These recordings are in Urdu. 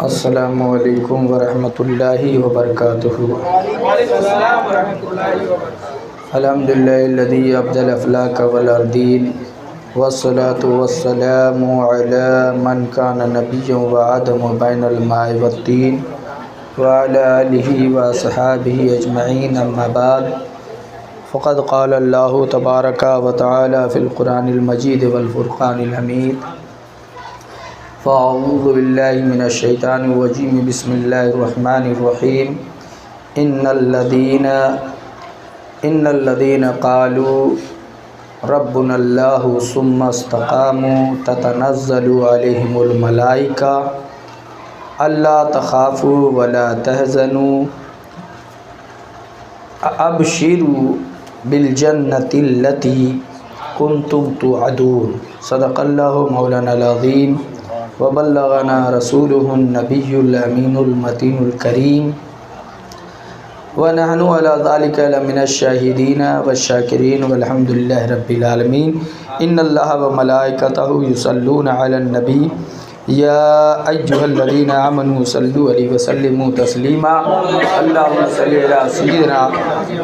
السلام علیکم ورحمۃ اللہ وبرکاتہ۔ الحمدللہ الذی ابدل افلاک والارضین والصلاة والسلام علی من کان نبیا وآدم بین الماء والطین وعلی آلہ واصحابہ اجمعین، اما بعد فقد قال اللہ تبارک و تعالی فی القرآن المجید والفرقان الحمید۔ فاعوذ باللہ من الشیطان الرجیم، بسم اللہ الرحمن الرحیم۔ ان الذین قالوا ربنا اللہ ثم استقاموا تتنزل علیہم الملائکہ الا تخافوا ولا تحزنوا ابشروا بالجنۃ التی کنتم توعدون۔ صدق اللہ مولانا العظیم وبلغنا رسولہ النبی الامین المتین الکریم، ونحن علی ذلک لمن الشاہدین والشاکرین والحمد للہ رب العالمین۔ ان اللہ وملائکتہ یصلون علی النبی یا ایہا الذین آمنوا صلوا علیہ وسلموا تسلیما۔ اللہم صلی علی سیدنا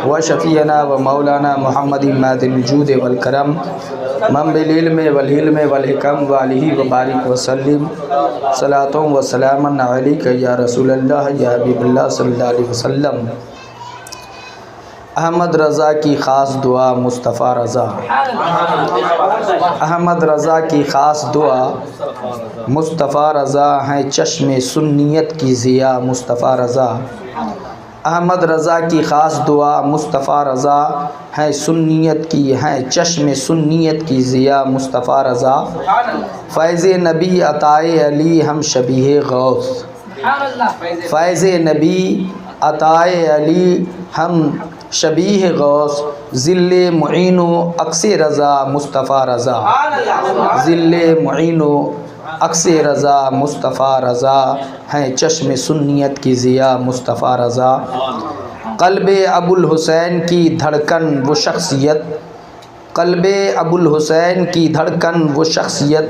وشفیعنا ومولانا محمد معدن الجود والکرم منبع العلم والحلم والحکم وعلیہ وبارک وسلم۔ صلاۃ و سلام علیک یا رسول اللہ یا حبیب اللہ صلی اللہ علیہ وسلم۔ احمد رضا کی خاص دعا مصطفیٰ رضا۔ احمد رضا کی خاص دعا مصطفیٰ رضا ہیں چشم سنیت کی ضیا مصطفیٰ رضا۔ احمد رضا کی خاص دعا مصطفیٰ رضا ہیں سنیت کی ہیں چشم سنیت کی ضیا مصطفیٰ رضا۔ فیض نبی عطائے علی ہم شبیہ غوث، فیض نبی عطائے علی ہم شبیہ غوث، ذل معین و عکس رضا مصطفیٰ رضا۔ ذل معین و عکس رضا مصطفیٰ رضا ہیں چشم سنیت کی ضیا مصطفیٰ رضا۔ قلب ابو الحسین کی دھڑکن وہ شخصیت، قلب ابو الحسین کی دھڑکن وہ شخصیت،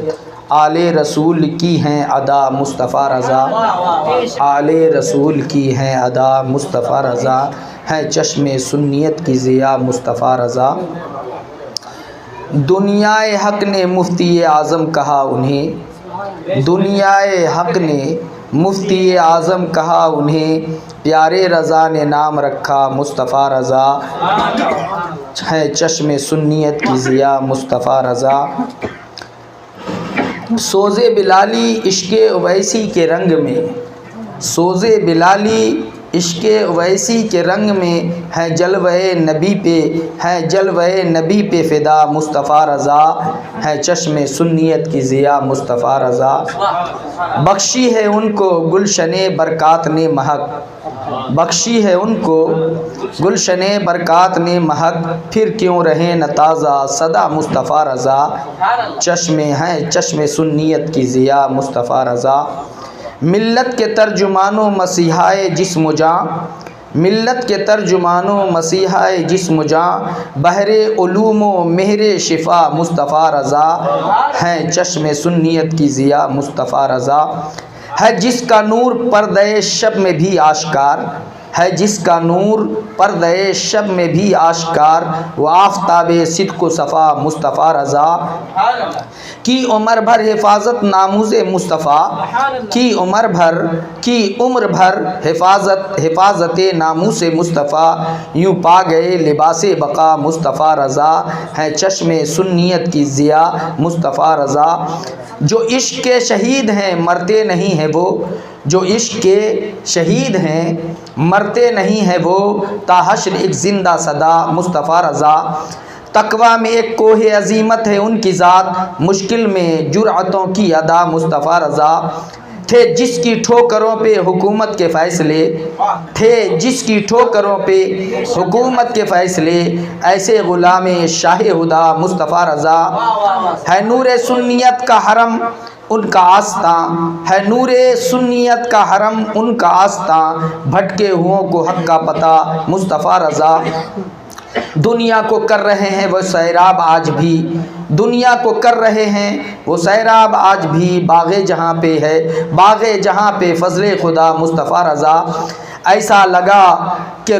آل رسول کی ہیں ادا مصطفیٰ رضا۔ آل رسول کی ہیں ادا مصطفیٰ رضا ہیں چشم سنیت کی ضیا مصطفیٰ رضا۔ دنیائے حق نے مفتی اعظم کہا انہیں، دنیائے حق نے مفتی اعظم کہا انہیں، پیارے رضا نے نام رکھا مصطفیٰ رضا ہے چشم سنیت کی ضیا مصطفیٰ رضا۔ سوز بلالی عشق اویسی کے رنگ میں، سوز بلالی عشق اویسی کے رنگ میں ہے جلوہ نبی پہ، ہے جلوہ نبی پہ فدا مصطفیٰ رضا ہے چشم سنیت کی ضیا مصطفیٰ رضا۔ بخشی ہے ان کو گلشن برکات نے مہک، بخشی ہے ان کو گلشن برکات نے مہک، پھر کیوں رہے نہ تازہ صدا مصطفیٰ رضا چشم ہے چشم سنیت کی ضیا مصطفیٰ رضا۔ ملت کے ترجمان و مسیحائے جسم و جاں، ملت کے ترجمان و مسیحائے جسم و جاں، بحر علوم و مہر شفا مصطفیٰ رضا ہیں چشم سنیت کی ضیا مصطفیٰ رضا۔ ہے جس کا نور پردہ شب میں بھی آشکار، ہے جس کا نور پردہ شب میں بھی آشکار، وہ آفتاب صدق و صفا مصطفیٰ رضا کی عمر بھر حفاظت ناموز مصطفیٰ، کی عمر بھر حفاظت ناموس مصطفیٰ، یوں پا گئے لباس بقا مصطفیٰ رضا ہے چشم سنیت کی ضیا مصطفیٰ رضا۔ جو عشق کے شہید ہیں مرتے نہیں ہیں وہ، جو عشق کے شہید ہیں مرتے نہیں ہیں وہ، تا حشر ایک زندہ صدا مصطفیٰ رضا۔ تقویٰ میں ایک کوہ عظیمت ہے ان کی ذات، مشکل میں جرعتوں کی ادا مصطفیٰ رضا۔ تھے جس کی ٹھوکروں پہ حکومت کے فیصلے، تھے جس کی ٹھوکروں پہ حکومت کے فیصلے، ایسے غلام شاہ ہدا مصطفیٰ رضا ہے نور سنیت کا حرم ان کا آستاں، ہے نور سنیت کا حرم ان کا آستاں، بھٹکے ہوں کو حق کا پتہ مصطفیٰ رضا۔ دنیا کو کر رہے ہیں وہ سیراب آج بھی، دنیا کو کر رہے ہیں وہ سیراب آج بھی، باغ جہاں پہ ہے، باغ جہاں پہ فضل خدا مصطفیٰ رضا، ایسا لگا کہ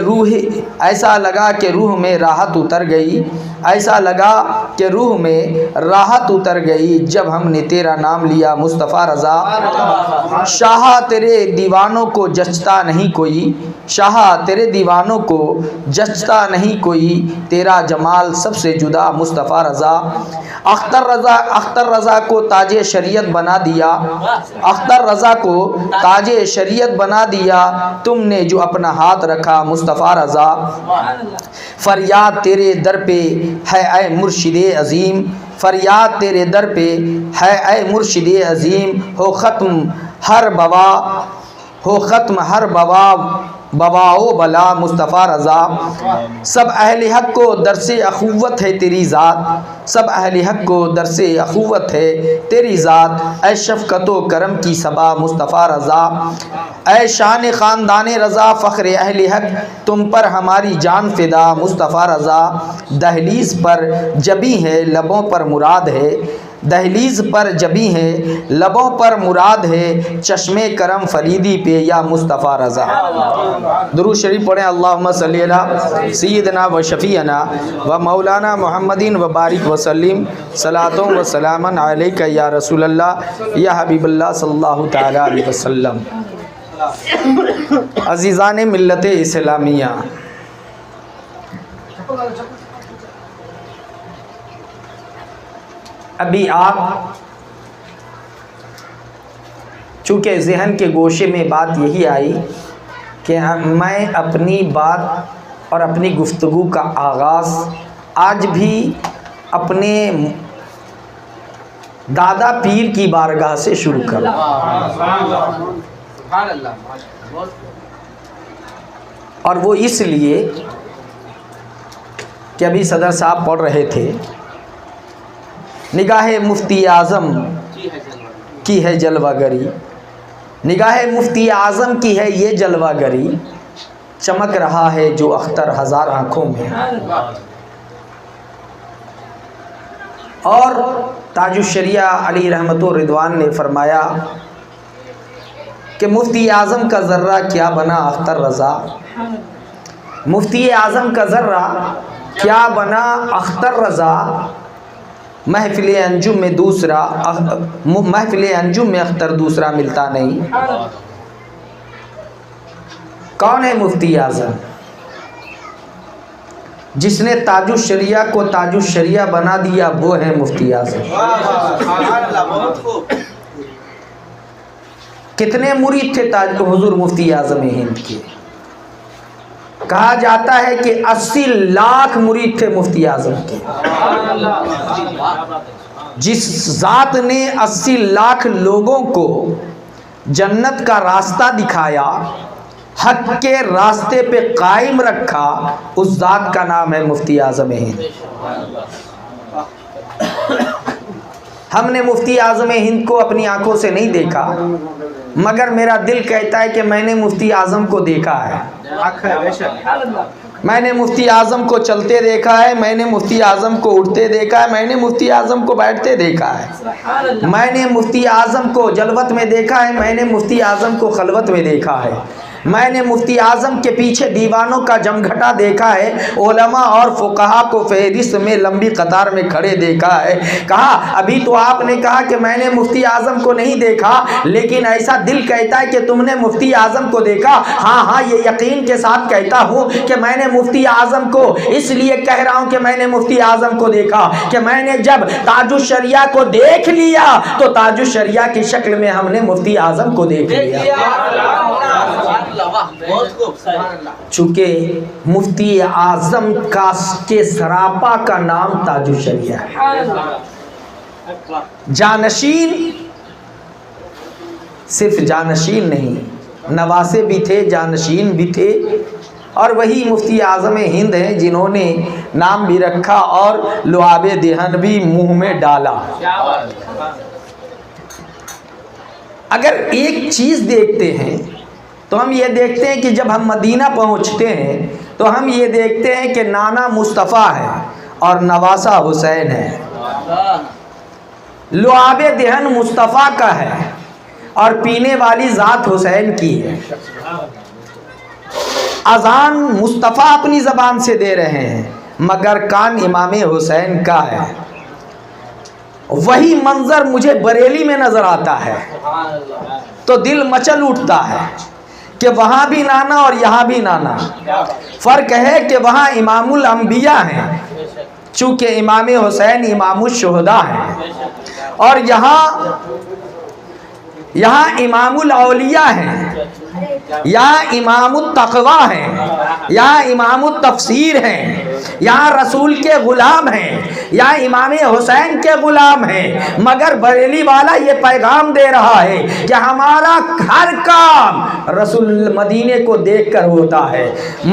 روح میں راحت اتر گئی، ایسا لگا کہ روح میں راحت اتر گئی جب ہم نے تیرا نام لیا مصطفیٰ رضا۔ شاہ تیرے دیوانوں کو جچتا نہیں کوئی، شاہ تیرے دیوانوں کو جچتا نہیں کوئی، تیرا جمال سب سے جدا مصطفیٰ رضا۔ اختر رضا کو تاج شریعت بنا دیا، اختر رضا کو تاج شریعت بنا دیا تم نے جو اپنا ہاتھ رکھا مصطفیٰ رضا۔ فریاد تیرے در پہ ہے اے مرشد عظیم، فریاد تیرے در پہ ہے اے مرشد عظیم، ہو ختم ہر بوا و بلا مصطفیٰ رضا۔ سب اہل حق کو درس اخوت ہے تیری ذات، سب اہل حق کو درس اخوت ہے تیری ذات، اے شفقت و کرم کی صبا مصطفیٰ رضا۔ اے شان خاندان رضا فخر اہل حق تم پر ہماری جان فدا مصطفیٰ رضا۔ دہلیز پر جبی ہے لبوں پر مراد ہے، دہلیز پر جبی ہے لبوں پر مراد ہے، چشم کرم فریدی پہ یا مصطفیٰ رضا۔ درود شریف پڑھیں، اللہم صلی علی سیدنا و شفیعنا و مولانا محمدین و بارک وسلم، صلاۃ و سلام علیک یا رسول اللہ یا حبیب اللہ صلی اللہ تعالی علیہ وسلم۔ عزیزان ملت اسلامیہ، ابھی آپ چونکہ ذہن کے گوشے میں بات یہی آئی کہ میں اپنی بات اور اپنی گفتگو کا آغاز آج بھی اپنے دادا پیر کی بارگاہ سے شروع کروں، اور وہ اس لیے کہ ابھی صدر صاحب پڑھ رہے تھے، نگاہ مفتی اعظم کی ہے جلوہ گری، نگاہ مفتی اعظم کی ہے یہ جلوہ گری، چمک رہا ہے جو اختر ہزار آنکھوں میں۔ اور تاج الشریعہ علی رحمت و رضوان نے فرمایا کہ مفتی اعظم کا ذرہ کیا بنا اختر رضا، مفتی اعظم کا ذرہ کیا بنا اختر رضا، محفل انجم میں اختر دوسرا ملتا نہیں۔ کون ہے مفتی اعظم؟ جس نے تاج الشریعہ کو تاج الشریعہ بنا دیا وہ ہے مفتی اعظم۔ کتنے مرید تھے حضور مفتی اعظم ہند کے؟ کہا جاتا ہے کہ 80 لاکھ مرید تھے مفتی اعظم کے۔ جس ذات نے 80 لاکھ لوگوں کو جنت کا راستہ دکھایا، حق کے راستے پہ قائم رکھا، اس ذات کا نام ہے مفتی اعظم ہند۔ ہم نے مفتی اعظم ہند کو اپنی آنکھوں سے نہیں دیکھا، مگر میرا دل کہتا ہے کہ میں نے مفتی اعظم کو دیکھا ہے، میں نے مفتی اعظم کو چلتے دیکھا ہے، میں نے مفتی اعظم کو اٹھتے دیکھا ہے، میں نے مفتی اعظم کو بیٹھتے دیکھا ہے، میں نے مفتی اعظم کو جلوت میں دیکھا ہے، میں نے مفتی اعظم کو خلوت میں دیکھا ہے، میں نے مفتی اعظم کے پیچھے دیوانوں کا جمگھٹا دیکھا ہے، علماء اور فقہا کو فہرست میں لمبی قطار میں کھڑے دیکھا ہے۔ کہا ابھی تو آپ نے کہا کہ میں نے مفتی اعظم کو نہیں دیکھا، لیکن ایسا دل کہتا ہے کہ تم نے مفتی اعظم کو دیکھا۔ ہاں یہ یقین کے ساتھ کہتا ہوں کہ میں نے مفتی اعظم کو اس لیے کہہ رہا ہوں کہ میں نے مفتی اعظم کو دیکھا کہ میں نے جب تاج الشریعہ کو دیکھ لیا تو تاج الشریعہ کی شکل میں ہم نے مفتی اعظم کو دیکھ لیا۔ چونکہ مفتی اعظم کے سراپا کا نام تاج الشریعہ ہے۔ جانشین، صرف جانشین نہیں، نواسے بھی تھے، جانشین بھی تھے، اور وہی مفتی اعظم ہند ہیں جنہوں نے نام بھی رکھا اور لعاب دہن بھی منہ میں ڈالا۔ اگر ایک چیز دیکھتے ہیں تو ہم یہ دیکھتے ہیں کہ جب ہم مدینہ پہنچتے ہیں تو ہم یہ دیکھتے ہیں کہ نانا مصطفیٰ ہے اور نواسا حسین ہے، لعاب دہن مصطفیٰ کا ہے اور پینے والی ذات حسین کی ہے۔ اذان مصطفیٰ اپنی زبان سے دے رہے ہیں مگر کان امام حسین کا ہے۔ وہی منظر مجھے بریلی میں نظر آتا ہے تو دل مچل اٹھتا ہے کہ وہاں بھی نانا اور یہاں بھی نانا۔ فرق ہے کہ وہاں امام الانبیاء ہیں چونکہ امام حسین امام الشہداء ہیں، اور یہاں امام الاولیاء ہیں، یہاں امام التقوی ہیں، یہاں امام التفسیر ہیں، یہاں رسول کے غلام ہیں، یہاں امام حسین کے غلام ہیں۔ مگر بریلی والا یہ پیغام دے رہا ہے کہ ہمارا ہر کام رسول مدینے کو دیکھ کر ہوتا ہے،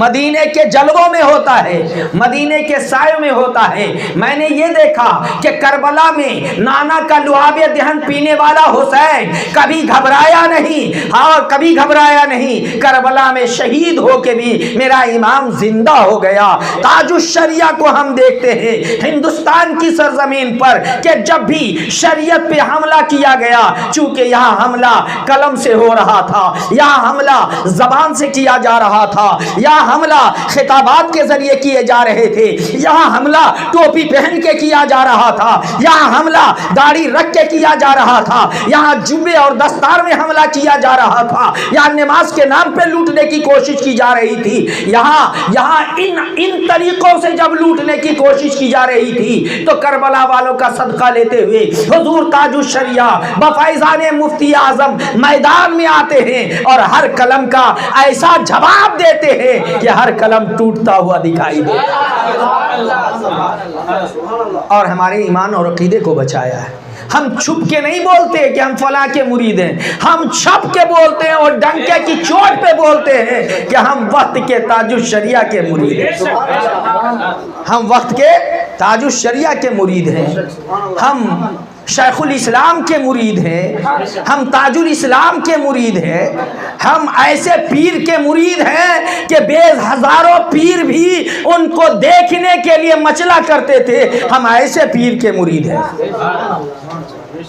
مدینے کے جلووں میں ہوتا ہے، مدینے کے سایوں میں ہوتا ہے۔ میں نے یہ دیکھا کہ کربلا میں نانا کا لعاب دہن پینے والا حسین کبھی گھبرایا نہیں، اور کبھی گھبرایا نہیں، کربلا میں شہید ہو کے بھی میرا امام زندہ ہو گیا۔ تاج الشریعہ کو ہم دیکھتے ہیں ہندوستان کی سرزمین پر کہ جب بھی شریعت پہ حملہ کیا گیا، چونکہ یہاں حملہ قلم سے ہو رہا تھا، یہاں حملہ زبان سے کیا جا رہا تھا، یہاں حملہ خطابات کے ذریعے کیے جا رہے تھے، یہاں حملہ ٹوپی پہن کے کیا جا رہا تھا، یہاں حملہ داڑھی رکھ کے کیا جا رہا تھا، یہاں جبے اور دستار میں حملہ کیا جا رہا تھا، یہاں نماز کے نام پہ لوٹنے کی کوشش کی جا رہی تھی، یہاں ان طریقوں سے جب لوٹنے کی کوشش کی جا رہی تھی تو کربلا والوں کا صدقہ لیتے ہوئے حضور تاج الشریعہ بفیضان مفتی اعظم میدان میں آتے ہیں اور ہر قلم کا ایسا جواب دیتے ہیں کہ ہر قلم ٹوٹتا ہوا دکھائی دے، اور ہمارے ایمان اور عقیدے کو بچایا ہے۔ ہم چھپ کے نہیں بولتے کہ ہم فلاں کے مرید ہیں، ہم چھپ کے بولتے ہیں اور ڈنکے کی چوٹ پہ بولتے ہیں کہ ہم وقت کے تاج الشریعہ کے مرید ہیں، ہم وقت کے تاج الشریعہ کے مرید ہیں، ہم شیخ الاسلام کے مرید ہیں، ہم تاج الاسلام کے مرید ہیں، ہم ایسے پیر کے مرید ہیں کہ بے ہزاروں پیر بھی ان کو دیکھنے کے لیے مچلا کرتے تھے، ہم ایسے پیر کے مرید ہیں۔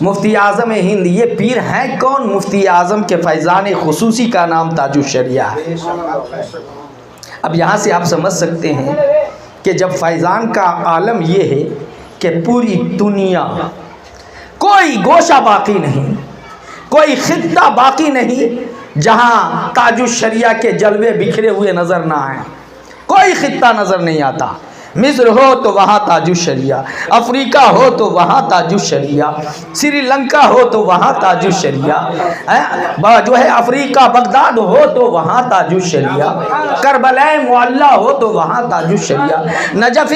مفتی اعظم ہند یہ پیر ہیں کون؟ مفتی اعظم کے فیضان خصوصی کا نام تاج الشریعہ ہے۔ اب یہاں سے آپ سمجھ سکتے ہیں کہ جب فیضان کا عالم یہ ہے کہ پوری دنیا کوئی گوشہ باقی نہیں، کوئی خطہ باقی نہیں جہاں تاج الشریعہ کے جلوے بکھرے ہوئے نظر نہ آئیں، کوئی خطہ نظر نہیں آتا۔ مصر ہو تو وہاں تاج الشریعہ، افریقہ ہو تو وہاں تاج الشریعہ، سری لنکا ہو تو وہاں تاج الشریعہ، جو ہے افریقہ بغداد ہو تو وہاں تاج الشریعہ، کربلا معلی ہو تو وہاں تاج الشریعہ، نجف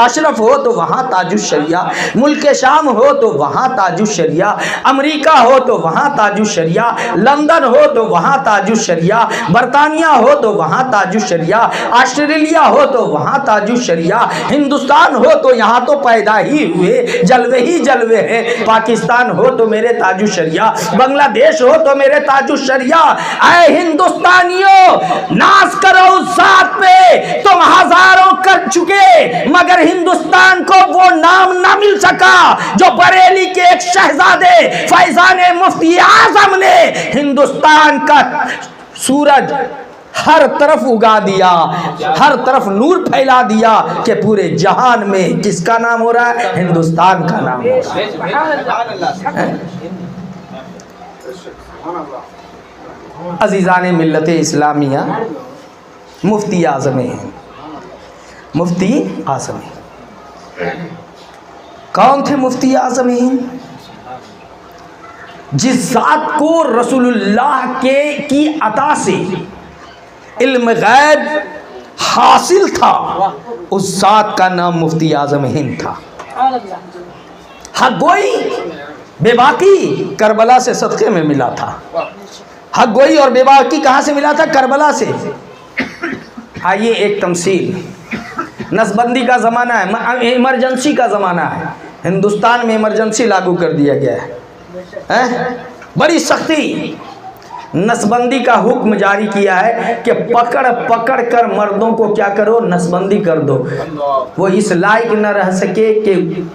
اشرف ہو تو وہاں تاج الشریعہ، ملک شام ہو تو وہاں تاج الشریعہ، امریکہ ہو تو وہاں تاج الشریعہ، لندن ہو تو وہاں تاج الشریعہ، برطانیہ ہو تو وہاں تاج الشریعہ، آسٹریلیا ہو تو وہاں تاج الشریعہ، ہندوستان ہو تو یہاں تو پیدا ہی ہوئے جلوے ہی جلوے ہیں، پاکستان ہو تو میرے تاج الشریعہ، بنگلہ دیش ہو تو میرے تاج الشریعہ۔ اے ہندوستانیوں، ناز کرو اس ذات پہ، تم ہزاروں کر چکے مگر ہندوستان کو وہ نام نہ مل سکا جو بریلی کے ایک شہزادے فیضان مفتی اعظم نے ہندوستان کا سورج ہر طرف اگا دیا، ہر طرف نور پھیلا دیا کہ پورے جہان میں کس کا نام ہو رہا ہے؟ ہندوستان کا نام ہو رہا ہے۔ عزیزان ملت اسلامیہ، مفتی اعظم ہیں، مفتی اعظم ہیں، کون تھے مفتی اعظم ہیں؟ جس ذات کو رسول اللہ کی عطا سے علم غیب حاصل تھا، اس ذات کا نام مفتی اعظم ہند تھا۔ حق گوئی بے باکی کربلا سے صدقے میں ملا تھا، حق گوئی اور بے باکی کہاں سے ملا تھا؟ کربلا سے۔ آئیے ایک تمثیل، نسبندی کا زمانہ ہے، ایمرجنسی کا زمانہ ہے، ہندوستان میں ایمرجنسی لاگو کر دیا گیا ہے، بڑی سختی، نسبندی کا حکم جاری کیا ہے کہ پکڑ پکڑ کر مردوں کو کیا کرو، نسبندی کر دو، وہ اس لائق نہ رہ سکے کہ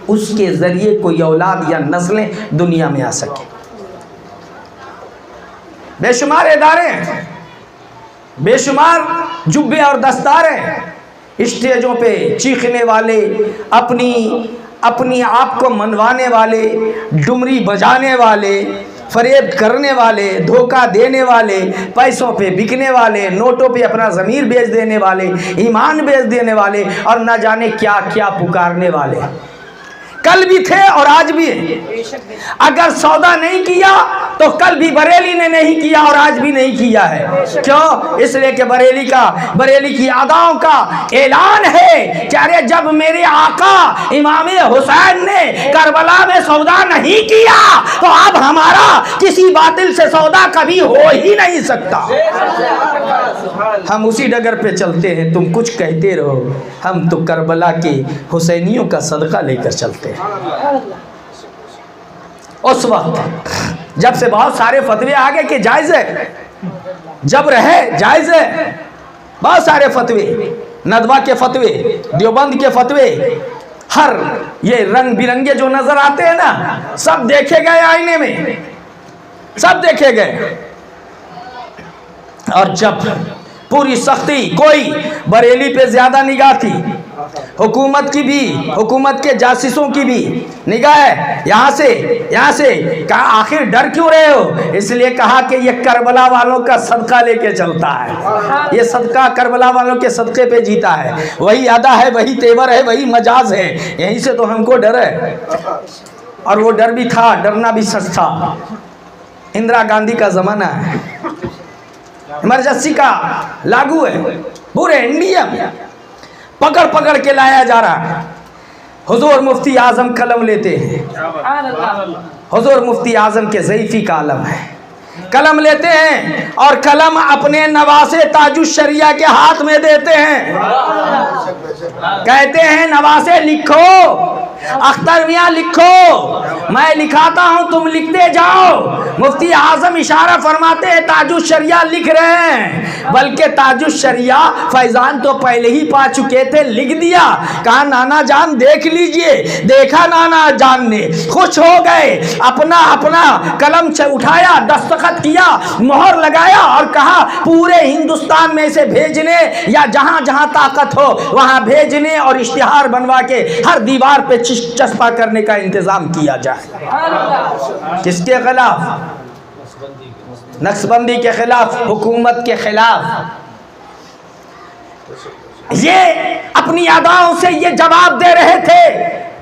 اس کے ذریعے کوئی اولاد یا نسلیں دنیا میں آ سکے۔ بے شمار ادارے ہیں، بے شمار جبے اور دستاریں، اسٹیجوں پہ چیخنے والے، اپنی آپ کو منوانے والے، ڈمری بجانے والے، فریب کرنے والے، دھوکہ دینے والے، پیسوں پہ بکنے والے، نوٹوں پہ اپنا ضمیر بیچ دینے والے، ایمان بیچ دینے والے، اور نہ جانے کیا کیا پکارنے والے، کل بھی تھے اور آج بھی ہیں۔ اگر سودا نہیں کیا تو کل بھی بریلی نے نہیں کیا اور آج بھی نہیں کیا ہے۔ کیوں؟ اس لیے کہ بریلی کی اداؤں کا اعلان ہے کہ ارے جب میرے آقا امام حسین نے کربلا میں سودا نہیں کیا تو اب ہمارا کسی باطل سے سودا کبھی ہو ہی نہیں سکتا۔ ہم اسی ڈگر پہ چلتے ہیں، تم کچھ کہتے رہو، ہم تو کربلا کے حسینیوں کا صدقہ لے کر چلتے ہیں۔ اس وقت جب سے بہت سارے فتوے آگے کہ جائز ہے، جب رہے جائز ہے، بہت سارے فتوے، ندوہ کے فتوے، دیوبند کے فتوے، ہر یہ رنگ برنگے جو نظر آتے ہیں نا، سب دیکھے گئے آئینے میں، سب دیکھے گئے۔ اور جب پوری سختی، کوئی بریلی پہ زیادہ نگاہ تھی، حکومت کی بھی، حکومت کے جاسوسوں کی بھی نگاہ ہے، یہاں سے کہا آخر ڈر کیوں رہے ہو؟ اس لیے کہا کہ یہ کربلا والوں کا صدقہ لے کے چلتا ہے، یہ صدقہ کربلا والوں کے صدقے پہ جیتا ہے، وہی ادا ہے، وہی تیور ہے، وہی مجاز ہے، یہیں سے تو ہم کو ڈر ہے۔ اور وہ ڈر بھی تھا، ڈرنا بھی سچ تھا۔ اندرا گاندھی کا زمانہ ہے، ایمرجنسی کا لاگو ہے، پورے انڈیا میں پکڑ پکڑ کے لایا جا رہا ہے۔ حضور مفتی اعظم قلم لیتے ہیں، حضور مفتی اعظم کے ضعیفی کا عالم ہے، قلم لیتے ہیں اور قلم اپنے نواسے تاج الشریعہ کے ہاتھ میں دیتے ہیں، کہتے ہیں نواسے لکھو، اختر میاں لکھو، میں لکھاتا ہوں تم لکھتے جاؤ۔ مفتی اعظم اشارہ فرماتے ہیں تاج الشریعہ لکھ رہے ہیں، بلکہ تاج الشریعہ فیضان تو پہلے ہی پا چکے تھے، لکھ دیا۔ کہا نانا جان دیکھ لیجئے، دیکھا نانا جان نے، خوش ہو گئے، اپنا قلم اٹھایا، دستخط کیا، مہر لگایا اور کہا پورے ہندوستان میں اسے بھیجنے یا جہاں جہاں طاقت ہو وہاں بھیجنے اور اشتہار بنوا کے ہر دیوار پہ چسپا کرنے کا انتظام کیا جائے۔ کس کے خلاف؟ نقشبندی کے خلاف، حکومت کے خلاف۔ یہ اپنی اداؤں سے یہ جواب دے رہے تھے،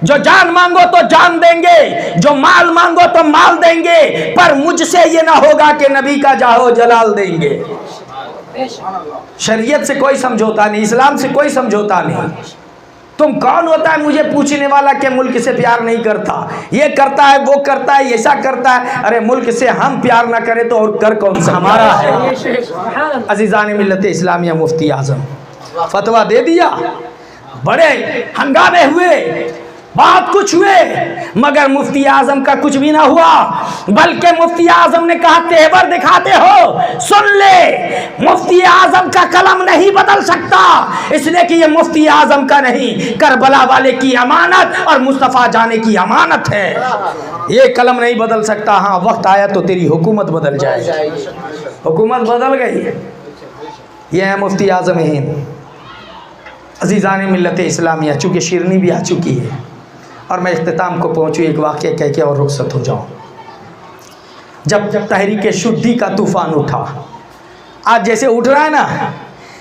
جو جان مانگو تو جان دیں گے، جو مال مانگو تو مال دیں گے، پر مجھ سے یہ نہ ہوگا کہ نبی کا جاہو جلال دیں گے۔ شریعت سے کوئی سمجھوتا نہیں، اسلام سے کوئی سمجھوتا نہیں۔ تم کون ہوتا ہے مجھے پوچھنے والا کہ ملک سے پیار نہیں کرتا، یہ کرتا ہے، وہ کرتا ہے، ایسا کرتا ہے؟ ارے ملک سے ہم پیار نہ کریں تو اور کر کون سا ہمارا ہے؟ عزیزان ملت اسلامیہ، مفتی اعظم فتویٰ دے دیا، بڑے ہنگامے ہوئے، بہت کچھ ہوئے، مگر مفتی اعظم کا کچھ بھی نہ ہوا، بلکہ مفتی اعظم نے کہا تیور دکھاتے ہو، سن لے، مفتی اعظم کا قلم نہیں بدل سکتا، اس لیے کہ یہ مفتی اعظم کا نہیں، کربلا والے کی امانت اور مصطفیٰ جانے کی امانت ہے، یہ قلم نہیں بدل سکتا۔ ہاں وقت آیا تو تیری حکومت بدل جائے، حکومت بدل گئی۔ یہ ہے مفتی اعظم ہند۔ عزیزان ملت اسلامیہ، چونکہ شیرنی بھی آ چکی ہے اور میں اختتام کو پہنچوں، ایک واقعہ کہہ کے اور رخصت ہو جاؤں۔ جب تحریک شدی کا طوفان اٹھا، آج جیسے اٹھ رہا ہے نا،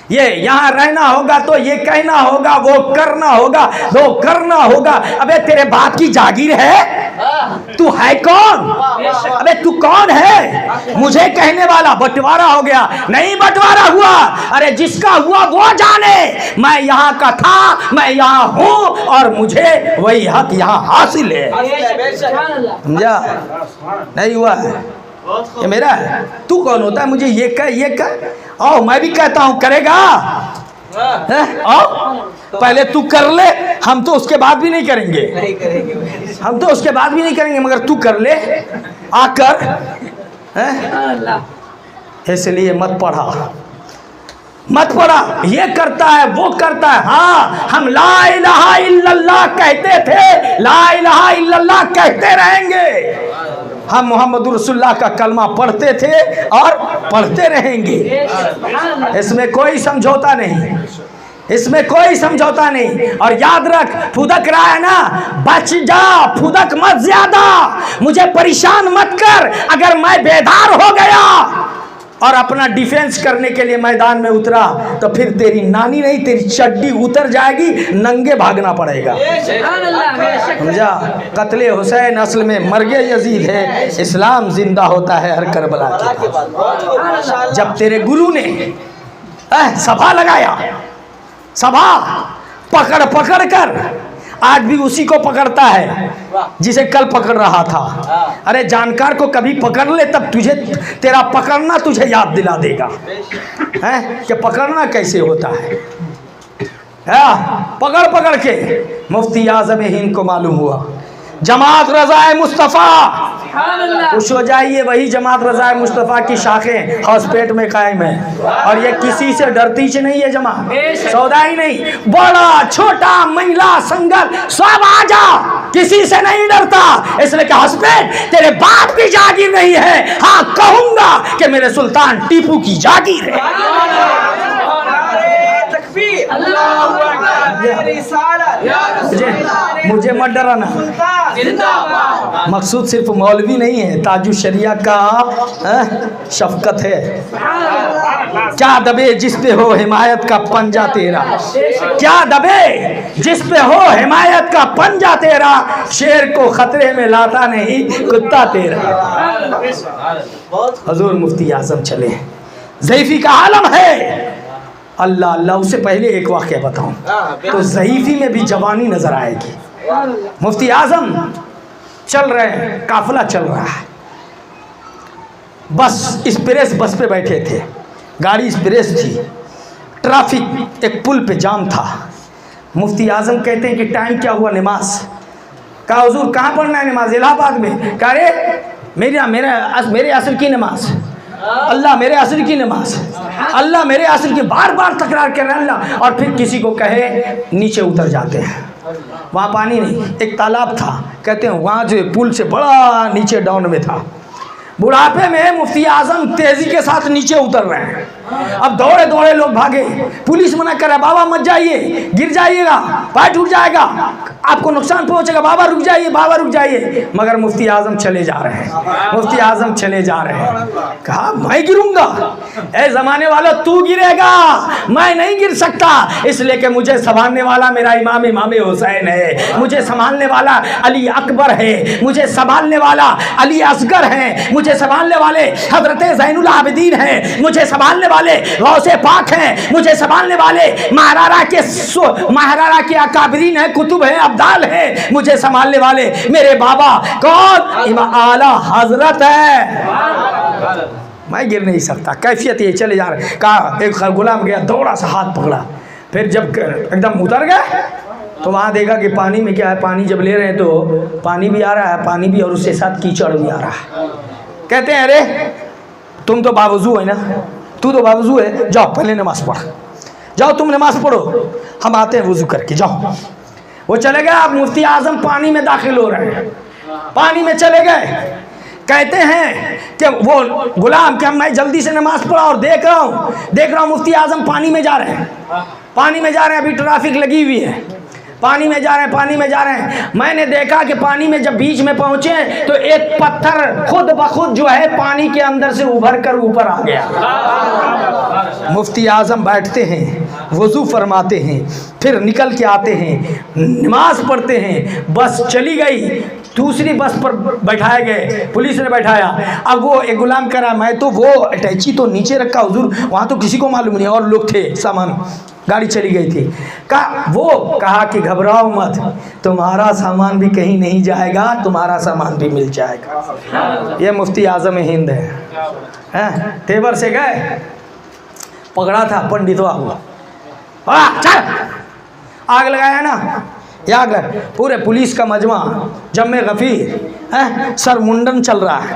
یہ یہاں رہنا ہوگا تو یہ کہنا ہوگا، وہ کرنا ہوگا، وہ کرنا ہوگا۔ ابے تیرے باپ کی جاگیر ہے؟ تو ہے کون؟ ابے تو کون ہے مجھے کہنے والا؟ بٹوارا ہو گیا؟ نہیں بٹوارا ہوا، ارے جس کا ہوا وہ جانے، میں یہاں کا تھا، میں یہاں ہوں اور مجھے وہی حق یہاں حاصل ہے۔ سمجھا؟ نہیں ہوا ہے، یہ میرا ہے۔ تو کون ہوتا ہے مجھے یہ کہہ یہ کہہ؟ آؤ میں بھی کہتا ہوں، کرے گا؟ آؤ پہلے تو کر لے، ہم تو اس کے بعد بھی نہیں کریں گے، ہم تو اس کے بعد بھی نہیں کریں گے، مگر تو کر لے، آ کر۔ اس لیے مت پڑھا، مت پڑھا، یہ کرتا ہے وہ کرتا ہے۔ ہاں ہم لا الہ الا اللہ کہتے تھے، لا الہ الا اللہ کہتے رہیں گے، ہم محمد رسول اللہ کا کلمہ پڑھتے تھے اور پڑھتے رہیں گے، اس میں کوئی سمجھوتا نہیں، اس میں کوئی سمجھوتا نہیں۔ اور یاد رکھ، پھدک رہا ہے نا، بچ جا، پھدک مت زیادہ، مجھے پریشان مت کر۔ اگر میں بیدار ہو گیا اور اپنا ڈیفینس کرنے کے لیے میدان میں اترا تو پھر تیری نانی نہیں، تیری چڈی اتر جائے گی، ننگے بھاگنا پڑے گا، سمجھا؟ قتل حسین اصل میں مرگ یزید ہے، اسلام زندہ ہوتا ہے ہر کربلا کے بعد۔ جب تیرے گرو نے سبھا لگایا، سبھا پکڑ پکڑ کر، آج بھی اسی کو پکڑتا ہے جسے کل پکڑ رہا تھا۔ ارے جانکار کو کبھی پکڑ لے تب تجھے، تیرا پکڑنا تجھے یاد دلا دے گا کہ پکڑنا کیسے ہوتا ہے۔ پکڑ پکڑ کے مفتی اعظم ہند کو معلوم ہوا جماعت رضائے مصطفیٰ، خوش ہو جائیے، وہی جماعت رضائے مصطفیٰ کی شاخیں ہاسپیٹ میں قائم ہیں، اور یہ کسی سے ڈرتی ہی نہیں ہے جماعت، سودا ہی نہیں، بڑا چھوٹا مہیلا سنگل سب آ جا، کسی سے نہیں ڈرتا، اس لیے کہ ہاسپیٹ تیرے باپ کی جاگیر نہیں ہے، ہاں کہوں گا کہ میرے سلطان ٹیپو کی جاگیر ہے۔ مجھے مت ڈرانا، مقصود صرف مولوی نہیں ہے، تاج الشریعہ کا شفقت ہے۔ کیا دبے جس پہ ہو حمایت کا پنجہ تیرا، کیا دبے جس پہ ہو حمایت کا پنجہ تیرا، شیر کو خطرے میں لاتا نہیں کتا تیرا۔ حضور مفتی اعظم چلے، ضعیفی کا عالم ہے، اللہ اللہ۔ اس سے پہلے ایک واقعہ بتاؤں تو ضعیفی میں بھی جوانی نظر آئے گی۔ مفتی اعظم چل رہے ہیں، قافلہ چل رہا ہے، بس اسپریس بس پہ بیٹھے تھے، گاڑی اسپریس تھی، ٹرافک ایک پل پہ جام تھا۔ مفتی اعظم کہتے ہیں کہ ٹائم کیا ہوا، نماز۔ کہا حضور کہاں پڑھنا ہے نماز؟ الہ آباد میں۔ کہا رے میرے عصر کی نماز، اللہ میرے عصر کی نماز، اللہ میرے عصر کی، بار بار تکرار کر رہے ہیں اللہ، اور پھر کسی کو کہے نیچے اتر جاتے ہیں۔ وہاں پانی نہیں، ایک تالاب تھا، کہتے ہیں وہاں جو پل سے بڑا نیچے ڈاؤن میں تھا۔ بڑھاپے میں مفتی اعظم تیزی کے ساتھ نیچے اتر رہے ہیں، اب دوڑے دوڑے لوگ بھاگے، پولیس منع کر رہا، بابا مت جائیے، گر جائیے گا، پیر ٹوٹ جائے گا، آپ کو نقصان پہنچے گا، بابا رک جائیے، بابا رک جائیے۔ مگر مفتی اعظم چلے جا رہے ہیں، مفتی اعظم چلے جا رہے ہیں۔ کہا میں گروں گا؟ اے زمانے والا تو گرے گا، میں نہیں گر سکتا، اس لیے کہ مجھے سنبھالنے والا میرا امام حسین ہے، مجھے سنبھالنے والا علی اکبر ہے، مجھے سنبھالنے والا علی اصغر ہے، مجھے سنبھالنے والے حضرت زین العابدین ہیں، مجھے سنبھالنے والے غوث پاک ہیں، مجھے سنبھالنے والے مہرارہ کے اکابرین ہیں، کتب ہیں، ابدال ہیں، مجھے سنبھالنے والے میرے بابا کون؟ اعلیٰ حضرت ہے۔ میں گر نہیں سکتا، کیفیت یہ چلے جا رہے۔ کہا ایک غلام گیا، دوڑا سا ہاتھ پکڑا، پھر جب ایک دم اتر گئے تو وہاں دیکھا کہ پانی میں کیا ہے، پانی جب لے رہے ہیں تو پانی بھی آ رہا ہے، پانی بھی، اور اس کے ساتھ کیچڑ بھی آ رہا ہے۔ کہتے ہیں ارے تم تو باوضو ہے نا، تو باوضو ہے، جاؤ پہلے نماز پڑھ، جاؤ تم نماز پڑھو، ہم آتے ہیں وضو کر کے، جاؤ۔ وہ چلے گئے، اب مفتی اعظم پانی میں داخل ہو رہے ہیں، پانی میں چلے گئے۔ کہتے ہیں کہ وہ غلام کہ میں جلدی سے نماز پڑھا اور دیکھ رہا ہوں مفتی اعظم پانی میں جا رہے ہیں، پانی میں جا رہے ہیں، ابھی ٹرافک لگی ہوئی ہے، پانی میں جا رہے ہیں۔ میں نے دیکھا کہ پانی میں جب بیچ میں پہنچے تو ایک پتھر خود بخود جو ہے پانی کے اندر سے ابھر کر اوپر آ گیا۔ مفتی اعظم بیٹھتے ہیں، وضو فرماتے ہیں، پھر نکل کے آتے ہیں، نماز پڑھتے ہیں، بس چلی گئی، دوسری بس پر بیٹھائے گئے، پولیس نے بیٹھایا۔ اب وہ ایک غلام کہہ رہا میں تو وہ اٹیچی تو نیچے رکھا حضور، وہاں تو کسی کو معلوم نہیں، اور لوگ تھے، سامان، گاڑی چلی گئی تھی۔ کہا کہ گھبراؤ مت، تمہارا سامان بھی کہیں نہیں جائے گا، تمہارا سامان بھی مل جائے گا۔ یہ مفتی اعظم ہند ہے۔ تیور سے گئے، پکڑا تھا، پنڈتوا ہوا، چل آگ لگایا نا، یا پورے پولیس کا مجمع، جمع غفیر، سر منڈن چل رہا ہے،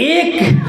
1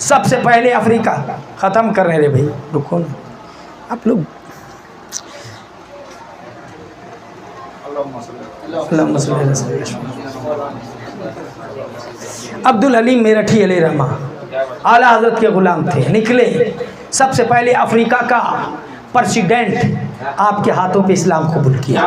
سب سے پہلے افریقہ ختم کر رہے بھائی، رکو نا آپ لوگ. عبدالحلیم میرٹھی علیہ رحمہ اعلیٰ حضرت کے غلام تھے، نکلے سب سے پہلے افریقہ کا پریزیڈنٹ آپ کے ہاتھوں پہ اسلام قبول کیا.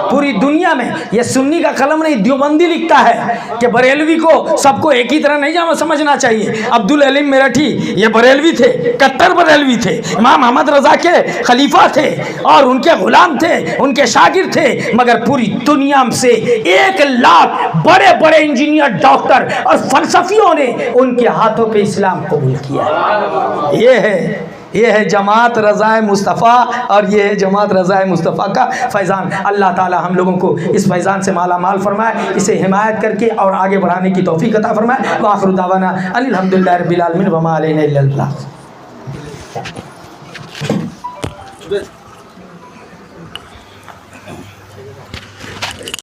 پوری دنیا میں یہ سنی کا قلم نہیں، دیوبندی لکھتا ہے کہ بریلوی کو سب کو ایک ہی طرح نہیں سمجھنا چاہیے. عبدالحلیم میرٹھی یہ بریلوی تھے، کٹر بریلوی تھے، امام احمد رضا کے خلیفہ تھے اور ان کے غلام تھے، ان کے شاگرد تھے، مگر پوری دنیا سے 1,00,000 بڑے بڑے انجینئر، ڈاکٹر اور فلسفیوں نے ان کے ہاتھوں پہ اسلام قبول کیا. یہ ہے جماعت رضائے مصطفیٰ، اور یہ ہے جماعت رضائے مصطفیٰ کا فیضان. اللہ تعالی ہم لوگوں کو اس فیضان سے مالا مال فرمائے، اسے حمایت کر کے اور آگے بڑھانے کی توفیق عطا فرمائے. وآخر دعوانا ان الحمدللہ رب العالمین وما علینا الا البلاغ.